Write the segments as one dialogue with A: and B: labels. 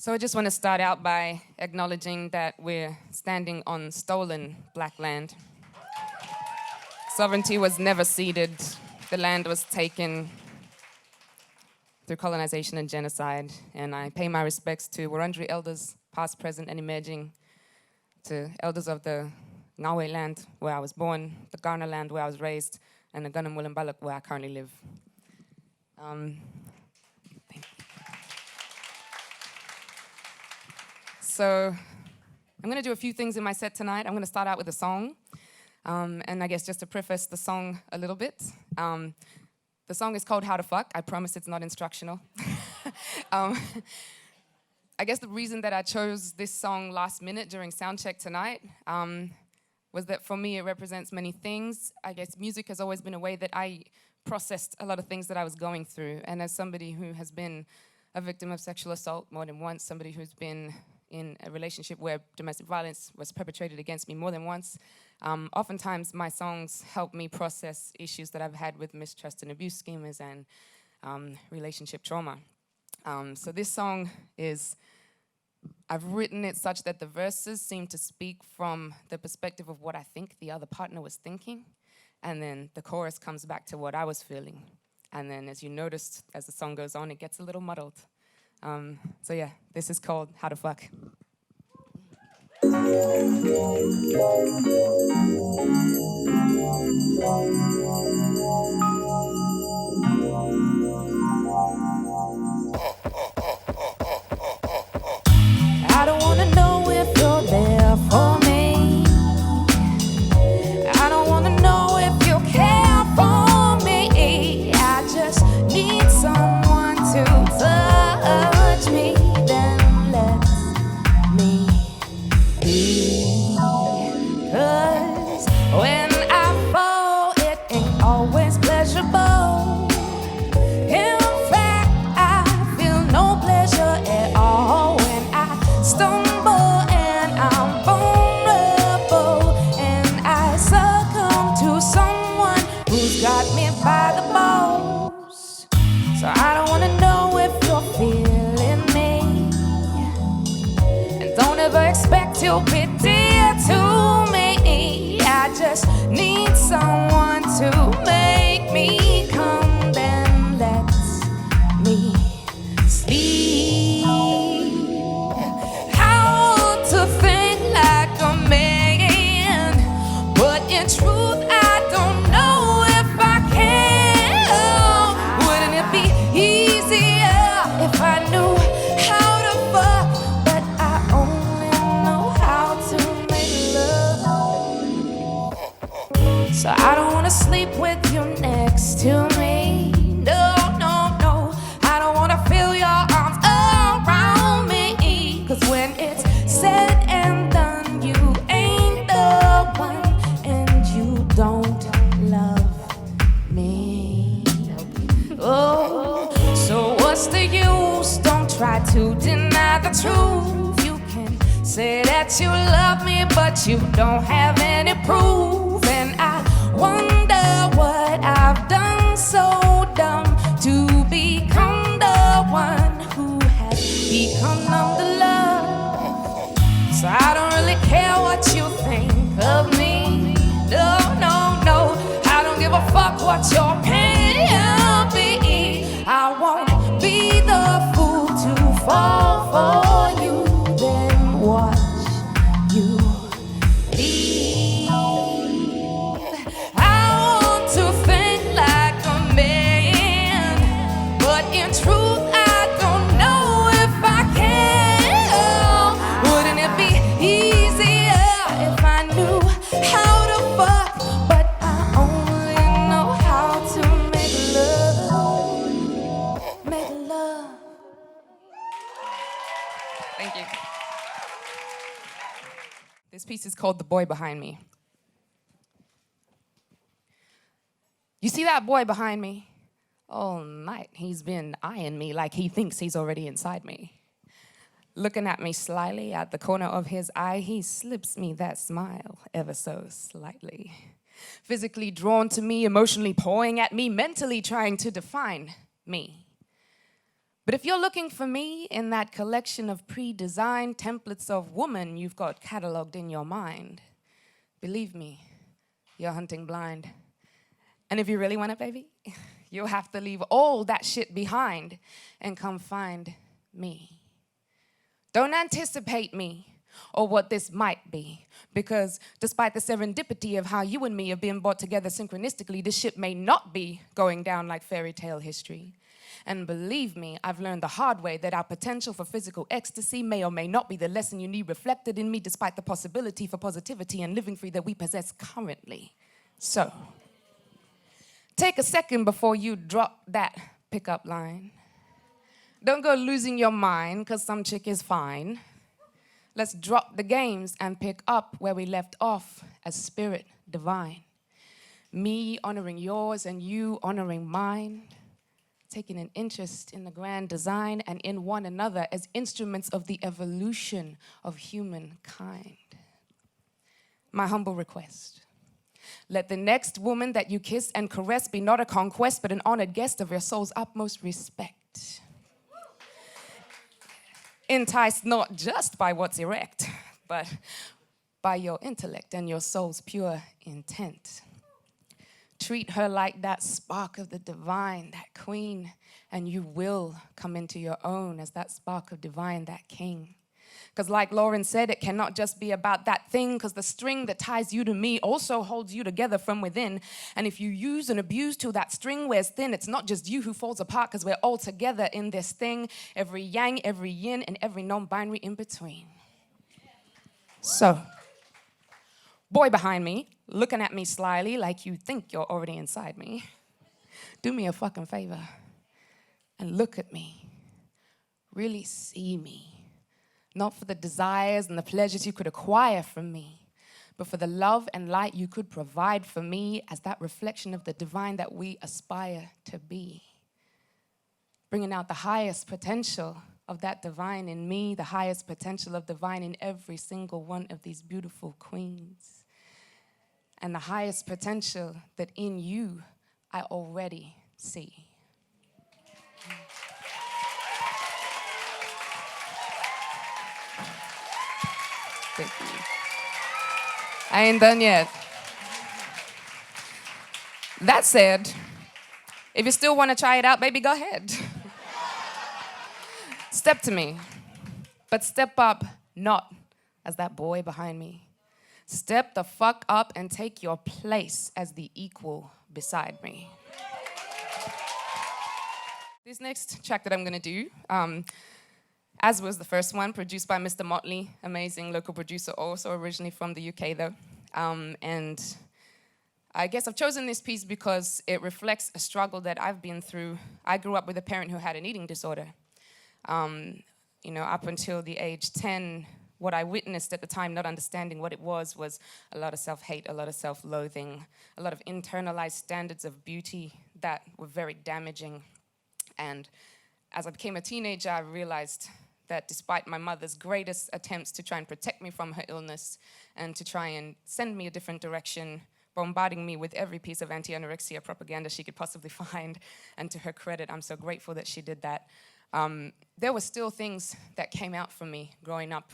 A: So I just want to start out by acknowledging that we're standing on stolen black land. Sovereignty was never ceded. The land was taken through colonization and genocide. And I pay my respects to Wurundjeri elders, past, present, and emerging, to elders of the Ngawe land, where I was born, the Kaurna land, where I was raised, and the Gunung Mulumbaluk, where I currently live. So I'm going to do a few things in my set tonight. I'm going to start out with a song. And I guess just to preface the song a little bit, the song is called How to Fuck. I promise it's not instructional. I guess the reason that I chose this song last minute during soundcheck tonight was that for me it represents many things. I guess music has always been a way that I processed a lot of things that I was going through. And as somebody who has been a victim of sexual assault more than once, somebody who's been in a relationship where domestic violence was perpetrated against me more than once, oftentimes my songs help me process issues that I've had with mistrust and abuse schemas and relationship trauma. So this song is, I've written it such that the verses seem to speak from the perspective of what I think the other partner was thinking, and then the chorus comes back to what I was feeling. And then as you noticed, as the song goes on, it gets a little muddled. So yeah, this is called How to Fuck.
B: I don't wanna know if you're there for me. I don't wanna know if you care for me. I just need someone to touch me, then let me be. 'Cause when I fall, it ain't always pleasurable. In fact, I feel no pleasure at all when I stumble and I'm vulnerable and I succumb to someone who's got me by the balls. So I don't wanna know if you're feeling me, and don't ever expect you'll be dear to me. I just need someone to make me come, then let me sleep. How to think like a man, but in truth I don't know if I can. Wouldn't it be easier if I knew how to fuck, but I only know how to make love. So I don't wanna sleep with you next to me. No, no, no. I don't wanna feel your arms around me. 'Cause when it's said and done, you ain't the one, and you don't love me. Oh, so what's the use? Don't try to deny the truth. You can say that you love me, but you don't have any proof. And I wonder what I've done so dumb to become the one who has become numb to love. So I don't really care what you think of me. No, no, no. I don't give a fuck what your opinion be. I won't be the fool to fall for you, then watch you leave. I want to think like a man, but in truth I don't know if I can. Wouldn't it be easier if I knew how to fuck, but I only know how to make love. Make love.
A: Thank you. This piece is called The Boy Behind Me. You see that boy behind me? All night he's been eyeing me like he thinks he's already inside me. Looking at me slyly at the corner of his eye, he slips me that smile ever so slightly. physically drawn to me, emotionally pawing at me, mentally trying to define me. But if you're looking for me in that collection of pre-designed templates of woman you've got cataloged in your mind, believe me, you're hunting blind. And if you really want it, baby, you'll have to leave all that shit behind and come find me. Don't anticipate me or what this might be, because despite the serendipity of how you and me have been brought together synchronistically, this ship may not be going down like fairy tale history. And believe me, I've learned the hard way that our potential for physical ecstasy may or may not be the lesson you need reflected in me, despite the possibility for positivity and living free that we possess currently. So, take a second before you drop that pickup line. Don't go losing your mind because some chick is fine. Let's drop the games and pick up where we left off as spirit divine. Me honoring yours and you honoring mine. Taking an interest in the grand design and in one another as instruments of the evolution of humankind. My humble request. Let the next woman that you kiss and caress be not a conquest, but an honored guest of your soul's utmost respect. Enticed not just by what's erect, but by your intellect and your soul's pure intent. Treat her like that spark of the divine, that queen, and you will come into your own as that spark of divine, that king. Because like Lauren said, it cannot just be about that thing, because the string that ties you to me also holds you together from within. And if you use and abuse till that string wears thin, it's not just you who falls apart, because we're all together in this thing, every yang, every yin, and every non-binary in between. So, boy behind me, looking at me slyly like you think you're already inside me, do me a fucking favor and look at me. Really see me. Not for the desires and the pleasures you could acquire from me, but for the love and light you could provide for me as that reflection of the divine that we aspire to be. Bringing out the highest potential of that divine in me, the highest potential of divine in every single one of these beautiful queens. And the highest potential that in you I already see. Thank you. I ain't done yet. That said, if you still want to try it out, baby, go ahead. Step to me, but step up not as that boy behind me. Step the fuck up and take your place as the equal beside me. This next track that I'm gonna do, as was the first one, produced by Mr. Motley, amazing local producer, also originally from the UK though. And I guess I've chosen this piece because it reflects a struggle that I've been through. I grew up with a parent who had an eating disorder. Up until the age 10, what I witnessed at the time, not understanding what it was a lot of self-hate, a lot of self-loathing, a lot of internalized standards of beauty that were very damaging. And as I became a teenager, I realized that despite my mother's greatest attempts to try and protect me from her illness and to try and send me a different direction, bombarding me with every piece of anti-anorexia propaganda she could possibly find, and to her credit, I'm so grateful that she did that. There were still things that came out from me growing up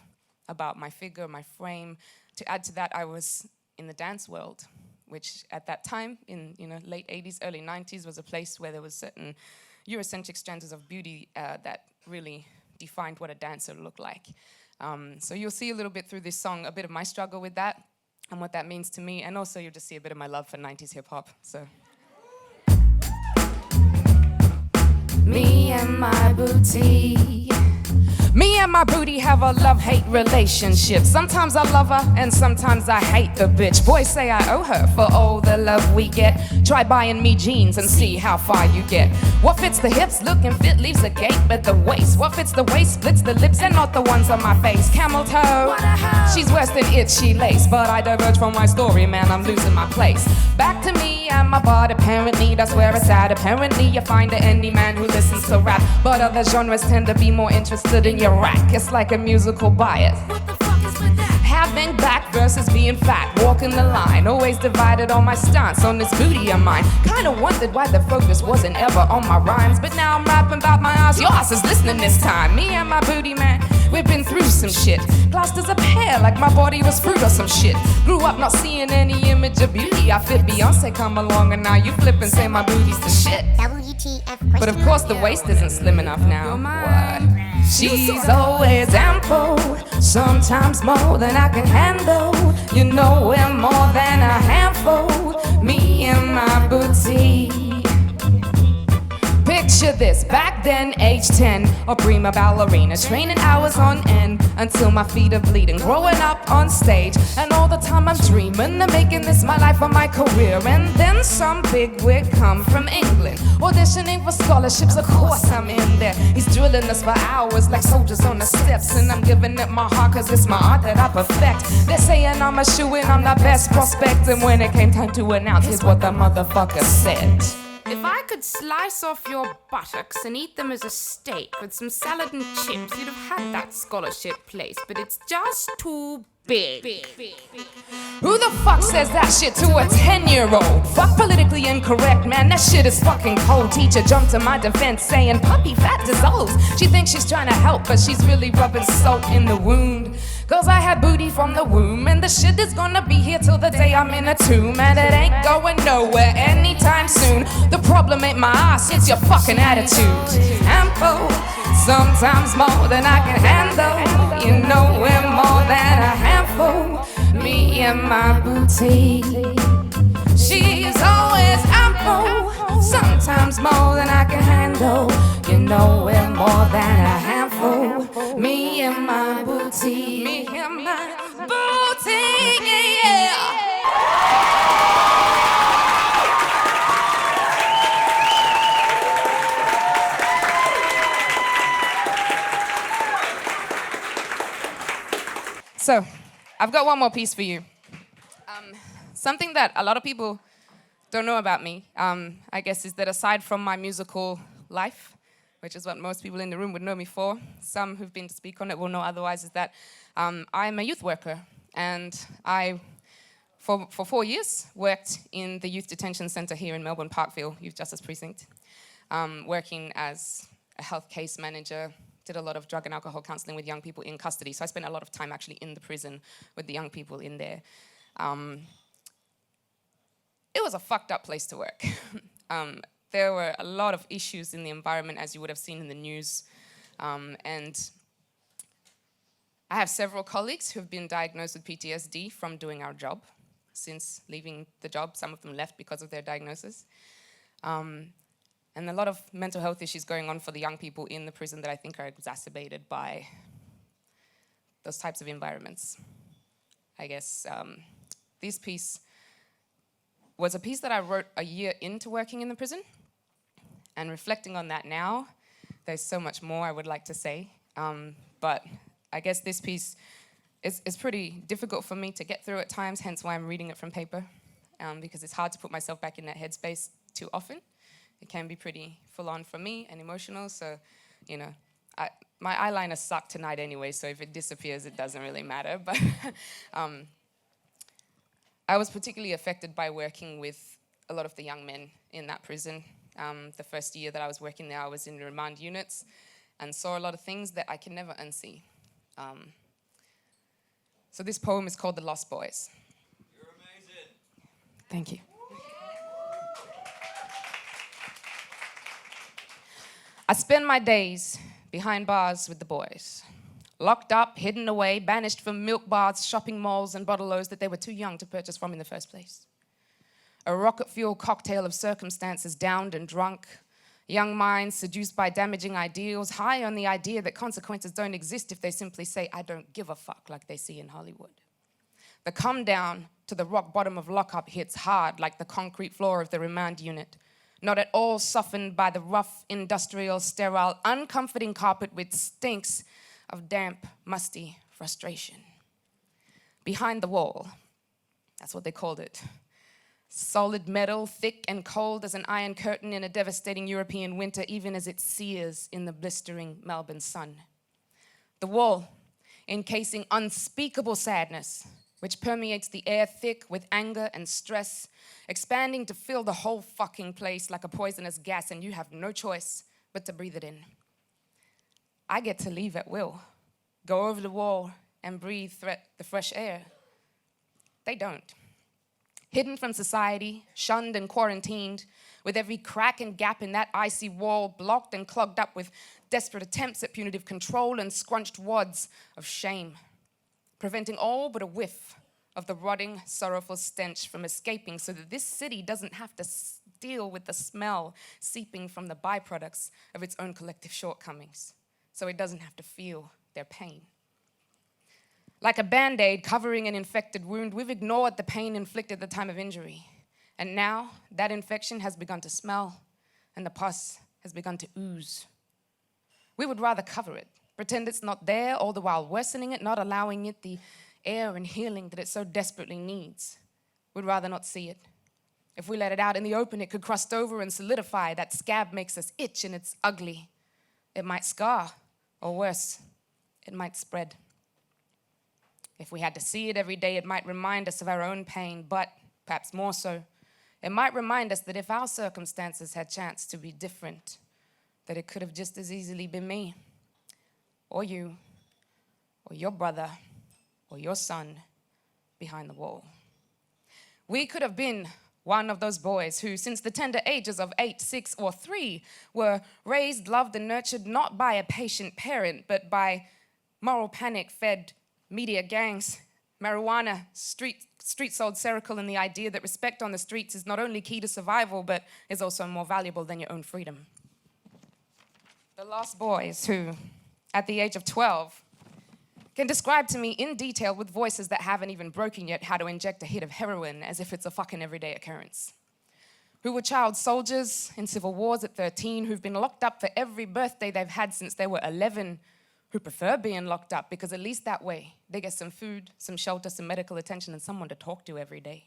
A: about my figure, my frame. To add to that, I was in the dance world, which at that time, in late 80s, early 90s, was a place where there was certain Eurocentric standards of beauty that really defined what a dancer looked like. So you'll see a little bit through this song, a bit of my struggle with that and what that means to me, and also you'll just see a bit of my love for 90s hip-hop, so.
B: Me and my booty.
A: Me and my booty have a love-hate relationship. Sometimes I love her and sometimes I hate the bitch. Boys say I owe her for all the love we get. Try buying me jeans and see how far you get. What fits the hips, looking fit, leaves a gape at the waist. What fits the waist, splits the lips and not the ones on my face. Camel toe, she's worse than itchy lace. But I diverge from my story, man, I'm losing my place. Back to me and my body, apparently, that's where it's at. Apparently you find any man who listens to rap, but other genres tend to be more interested in your rack. It's like a musical bias.
B: What the fuck is with that? having back versus being fat. Walking the line, always divided on my stance on this booty of mine. Kinda wondered why the focus wasn't ever on my rhymes, but now I'm rapping about my ass. Your ass is listening this time. Me and my booty man, we've been through some shit. Glassed as a pear, like my body was fruit or some shit. Grew up not seeing any image of beauty. I fit Beyonce, come along and now you flip and say my booty's the shit.
C: WTF?
B: But of course the waist isn't slim enough now. What? She's always ample, sometimes more than I can handle. You know we're more than a handful, me and my booty. Picture this, back then, age 10, a prima ballerina, training hours on end until my feet are bleeding, growing up on stage, and all the time I'm dreaming of making this my life or my career. And then some bigwig come from England, auditioning for scholarships, of course I'm in there. He's drilling us for hours like soldiers on the steps, and I'm giving it my heart cause it's my art that I perfect. They're saying I'm a shoo-in, I'm the best prospect, and when it came time to announce, here's what the motherfucker said.
D: If I could slice off your buttocks and eat them as a steak with some salad and chips, you'd have had that scholarship place, but it's just too big.
B: Who the fuck says that shit to a 10-year-old? Fuck politically incorrect, man, that shit is fucking cold. Teacher jumped to my defense saying puppy fat dissolves. She thinks she's trying to help, but she's really rubbing salt in the wound. Cause I had booty from the womb, and the shit is gonna be here till the day I'm in a tomb. And it ain't going nowhere anytime soon. The problem ain't my ass, it's your fucking attitude. Ample, sometimes more than I can handle. You know we're more than a handful, me and my booty. She's always ample, sometimes more than I can handle. You know we're more than a handful, me and my booty. Me and my booty, yeah.
A: So, I've got one more piece for you. Something that a lot of people don't know about me, I guess, is that aside from my musical life, which is what most people in the room would know me for, some who've been to speak on it will know otherwise, is that I'm a youth worker. And I, for 4 years, worked in the youth detention centre here in Melbourne, Parkville Youth Justice Precinct, working as a health case manager. Did a lot of drug and alcohol counselling with young people in custody. So I spent a lot of time actually in the prison with the young people in there. It was a fucked up place to work. There were a lot of issues in the environment, as you would have seen in the news. And I have several colleagues who have been diagnosed with PTSD from doing our job. Since leaving the job, some of them left because of their diagnosis. And a lot of mental health issues going on for the young people in the prison that I think are exacerbated by those types of environments. I guess this piece was a piece that I wrote a year into working in the prison. And reflecting on that now, there's so much more I would like to say. But I guess this piece is pretty difficult for me to get through at times, hence why I'm reading it from paper, because it's hard to put myself back in that headspace too often. It can be pretty full-on for me and emotional, so, you know, my eyeliner sucked tonight anyway, so if it disappears, it doesn't really matter. But I was particularly affected by working with a lot of the young men in that prison. The first year that I was working there, I was in remand units and saw a lot of things that I can never unsee. So this poem is called The Lost Boys.
E: You're amazing.
A: Thank you. I spend my days behind bars with the boys, locked up, hidden away, banished from milk bars, shopping malls, and bottle-os that they were too young to purchase from in the first place. A rocket-fueled cocktail of circumstances, downed and drunk, young minds seduced by damaging ideals, high on the idea that consequences don't exist if they simply say, I don't give a fuck, like they see in Hollywood. The come down to the rock bottom of lockup hits hard like the concrete floor of the remand unit, not at all softened by the rough, industrial, sterile, uncomforting carpet which stinks of damp, musty frustration. Behind the wall, that's what they called it. Solid metal, thick and cold as an iron curtain in a devastating European winter, even as it sears in the blistering Melbourne sun. The wall encasing unspeakable sadness, which permeates the air thick with anger and stress, expanding to fill the whole fucking place like a poisonous gas, and you have no choice but to breathe it in. I get to leave at will, go over the wall and breathe the fresh air. They don't. Hidden from society, shunned and quarantined, with every crack and gap in that icy wall blocked and clogged up with desperate attempts at punitive control and scrunched wads of shame, preventing all but a whiff of the rotting, sorrowful stench from escaping so that this city doesn't have to deal with the smell seeping from the byproducts of its own collective shortcomings, so it doesn't have to feel their pain. Like a Band-Aid covering an infected wound, we've ignored the pain inflicted at the time of injury. And now that infection has begun to smell and the pus has begun to ooze. We would rather cover it, pretend it's not there, all the while worsening it, not allowing it the air and healing that it so desperately needs. We'd rather not see it. If we let it out in the open, it could crust over and solidify. That scab makes us itch and it's ugly. It might scar, or worse, it might spread. If we had to see it every day, it might remind us of our own pain, but perhaps more so, it might remind us that if our circumstances had chanced to be different, that it could have just as easily been me, or you, or your brother, or your son behind the wall. We could have been one of those boys who, since the tender ages of 8, 6, or 3, were raised, loved, and nurtured not by a patient parent, but by moral panic-fed media gangs, marijuana, street-sold cereal, and the idea that respect on the streets is not only key to survival, but is also more valuable than your own freedom. The lost boys who, at the age of 12, can describe to me in detail with voices that haven't even broken yet how to inject a hit of heroin as if it's a fucking everyday occurrence. Who were child soldiers in civil wars at 13, who've been locked up for every birthday they've had since they were 11, who prefer being locked up because at least that way they get some food, some shelter, some medical attention, and someone to talk to every day.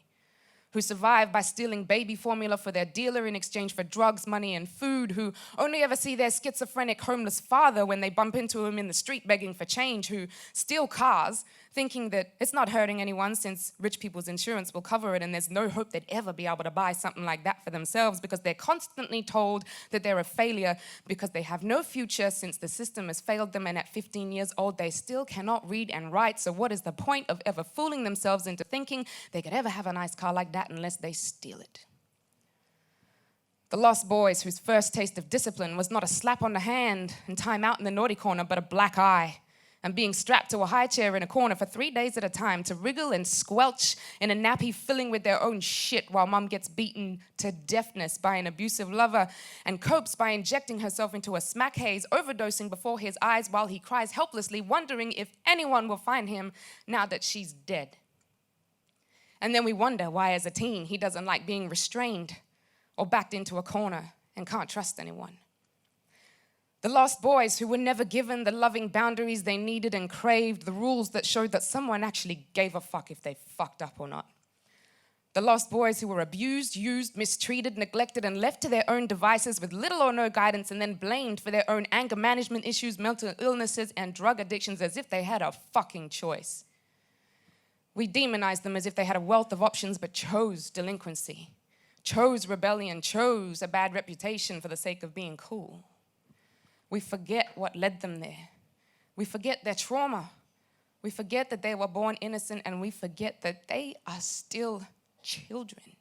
A: Who survive by stealing baby formula for their dealer in exchange for drugs, money, and food, who only ever see their schizophrenic homeless father when they bump into him in the street begging for change, who steal cars thinking that it's not hurting anyone since rich people's insurance will cover it and there's no hope they'd ever be able to buy something like that for themselves because they're constantly told that they're a failure because they have no future since the system has failed them, and at 15 years old they still cannot read and write, so what is the point of ever fooling themselves into thinking they could ever have a nice car like that unless they steal it? The lost boys whose first taste of discipline was not a slap on the hand and time out in the naughty corner, but a black eye, and being strapped to a high chair in a corner for 3 days at a time to wriggle and squelch in a nappy filling with their own shit while mum gets beaten to deafness by an abusive lover and copes by injecting herself into a smack haze, overdosing before his eyes while he cries helplessly, wondering if anyone will find him now that she's dead. And then we wonder why as a teen he doesn't like being restrained or backed into a corner and can't trust anyone. The lost boys who were never given the loving boundaries they needed and craved, the rules that showed that someone actually gave a fuck if they fucked up or not. The lost boys who were abused, used, mistreated, neglected, and left to their own devices with little or no guidance and then blamed for their own anger management issues, mental illnesses, and drug addictions as if they had a fucking choice. We demonized them as if they had a wealth of options but chose delinquency, chose rebellion, chose a bad reputation for the sake of being cool. We forget what led them there. We forget their trauma. We forget that they were born innocent, and we forget that they are still children.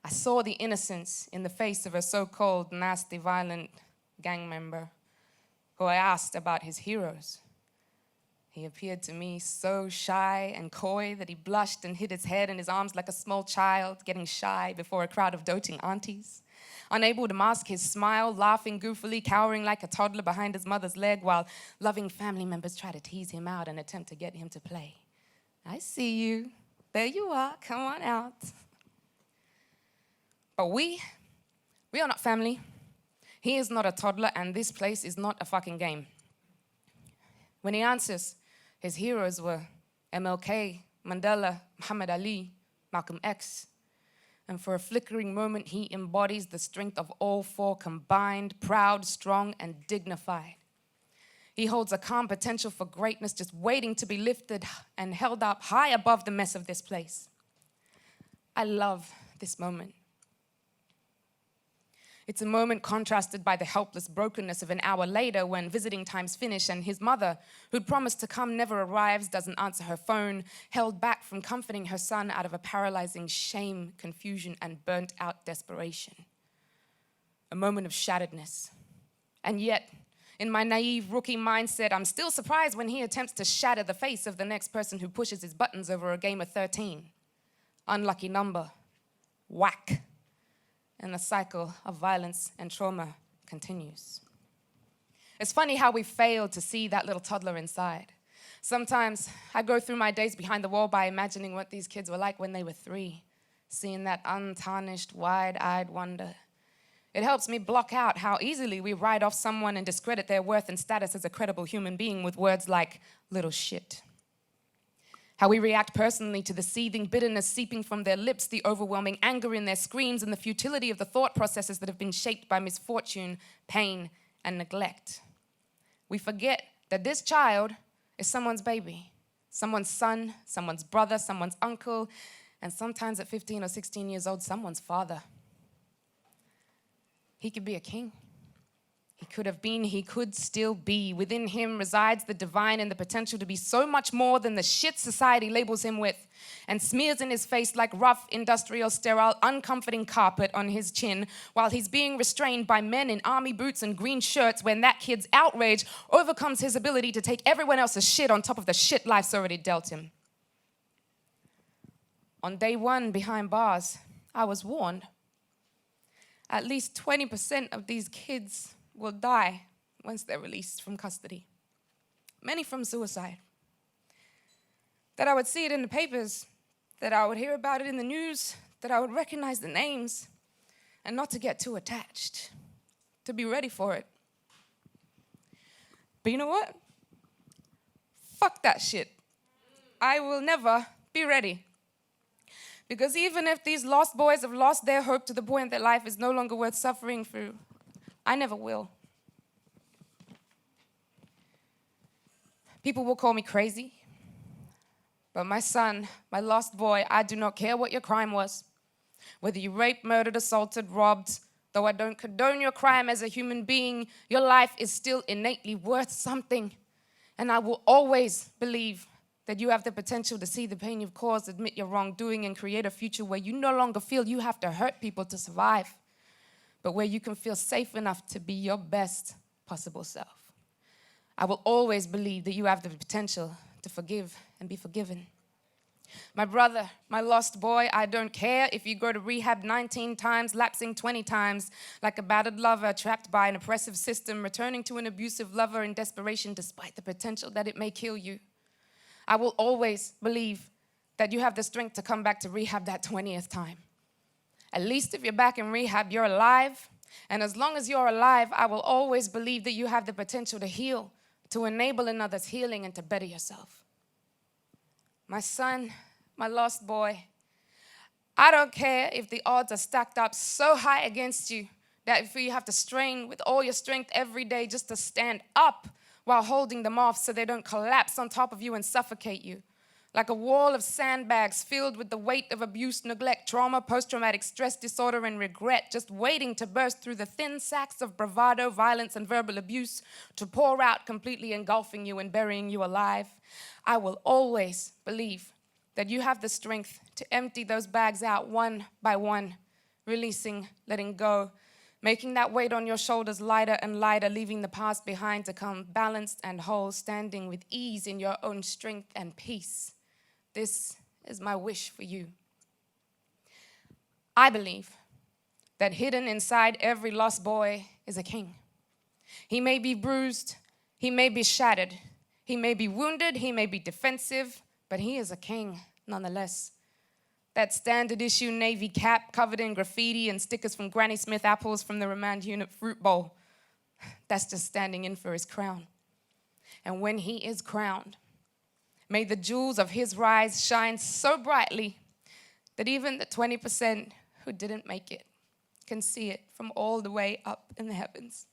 A: I saw the innocence in the face of a so-called nasty, violent gang member who I asked about his heroes. He appeared to me so shy and coy that he blushed and hid his head in his arms like a small child, getting shy before a crowd of doting aunties. Unable to mask his smile, laughing goofily, cowering like a toddler behind his mother's leg while loving family members try to tease him out and attempt to get him to play. I see you. There you are. Come on out. But we are not family. He is not a toddler, and this place is not a fucking game. When he answers, his heroes were MLK, Mandela, Muhammad Ali, Malcolm X. And for a flickering moment, he embodies the strength of all four combined, proud, strong, and dignified. He holds a calm potential for greatness, just waiting to be lifted and held up high above the mess of this place. I love this moment. It's a moment contrasted by the helpless brokenness of an hour later when visiting times finish and his mother, who'd promised to come, never arrives, doesn't answer her phone, held back from comforting her son out of a paralyzing shame, confusion, and burnt-out desperation. A moment of shatteredness. And yet, in my naive rookie mindset, I'm still surprised when he attempts to shatter the face of the next person who pushes his buttons over a game of 13. Unlucky number. Whack. And the cycle of violence and trauma continues. It's funny how we fail to see that little toddler inside. Sometimes I go through my days behind the wall by imagining what these kids were like when they were 3, seeing that untarnished, wide-eyed wonder. It helps me block out how easily we write off someone and discredit their worth and status as a credible human being with words like little shit. How we react personally to the seething bitterness seeping from their lips, the overwhelming anger in their screams, and the futility of the thought processes that have been shaped by misfortune, pain, and neglect. We forget that this child is someone's baby, someone's son, someone's brother, someone's uncle, and sometimes at 15 or 16 years old, someone's father. He could be a king. He could have been, he could still be. Within him resides the divine and the potential to be so much more than the shit society labels him with and smears in his face like rough, industrial, sterile, uncomforting carpet on his chin while he's being restrained by men in army boots and green shirts when that kid's outrage overcomes his ability to take everyone else's shit on top of the shit life's already dealt him. On day 1 behind bars, I was warned. At least 20% of these kids will die once they're released from custody. Many from suicide. That I would see it in the papers, that I would hear about it in the news, that I would recognize the names, and not to get too attached, to be ready for it. But you know what? Fuck that shit. I will never be ready. Because even if these lost boys have lost their hope to the point that life is no longer worth suffering through, I never will. People will call me crazy, but my son, my lost boy, I do not care what your crime was. Whether you raped, murdered, assaulted, robbed, though I don't condone your crime as a human being, your life is still innately worth something. And I will always believe that you have the potential to see the pain you've caused, admit your wrongdoing, and create a future where you no longer feel you have to hurt people to survive, but where you can feel safe enough to be your best possible self. I will always believe that you have the potential to forgive and be forgiven. My brother, my lost boy, I don't care if you go to rehab 19 times, lapsing 20 times, like a battered lover trapped by an oppressive system, returning to an abusive lover in desperation despite the potential that it may kill you. I will always believe that you have the strength to come back to rehab that 20th time. At least if you're back in rehab, you're alive. And as long as you're alive, I will always believe that you have the potential to heal, to enable another's healing, and to better yourself. My son, my lost boy, I don't care if the odds are stacked up so high against you that if you have to strain with all your strength every day just to stand up while holding them off so they don't collapse on top of you and suffocate you. Like a wall of sandbags filled with the weight of abuse, neglect, trauma, post-traumatic stress disorder, and regret, just waiting to burst through the thin sacks of bravado, violence, and verbal abuse to pour out, completely engulfing you and burying you alive. I will always believe that you have the strength to empty those bags out one by one, releasing, letting go, making that weight on your shoulders lighter and lighter, leaving the past behind to come balanced and whole, standing with ease in your own strength and peace. This is my wish for you. I believe that hidden inside every lost boy is a king. He may be bruised, he may be shattered, he may be wounded, he may be defensive, but he is a king nonetheless. That standard issue navy cap covered in graffiti and stickers from Granny Smith apples from the remand unit fruit bowl, that's just standing in for his crown. And when he is crowned, may the jewels of his rise shine so brightly that even the 20% who didn't make it can see it from all the way up in the heavens.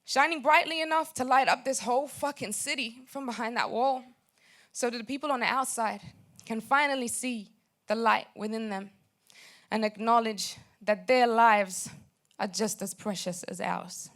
A: shining brightly enough to light up this whole fucking city from behind that wall, so that the people on the outside can finally see the light within them and acknowledge that their lives are just as precious as ours.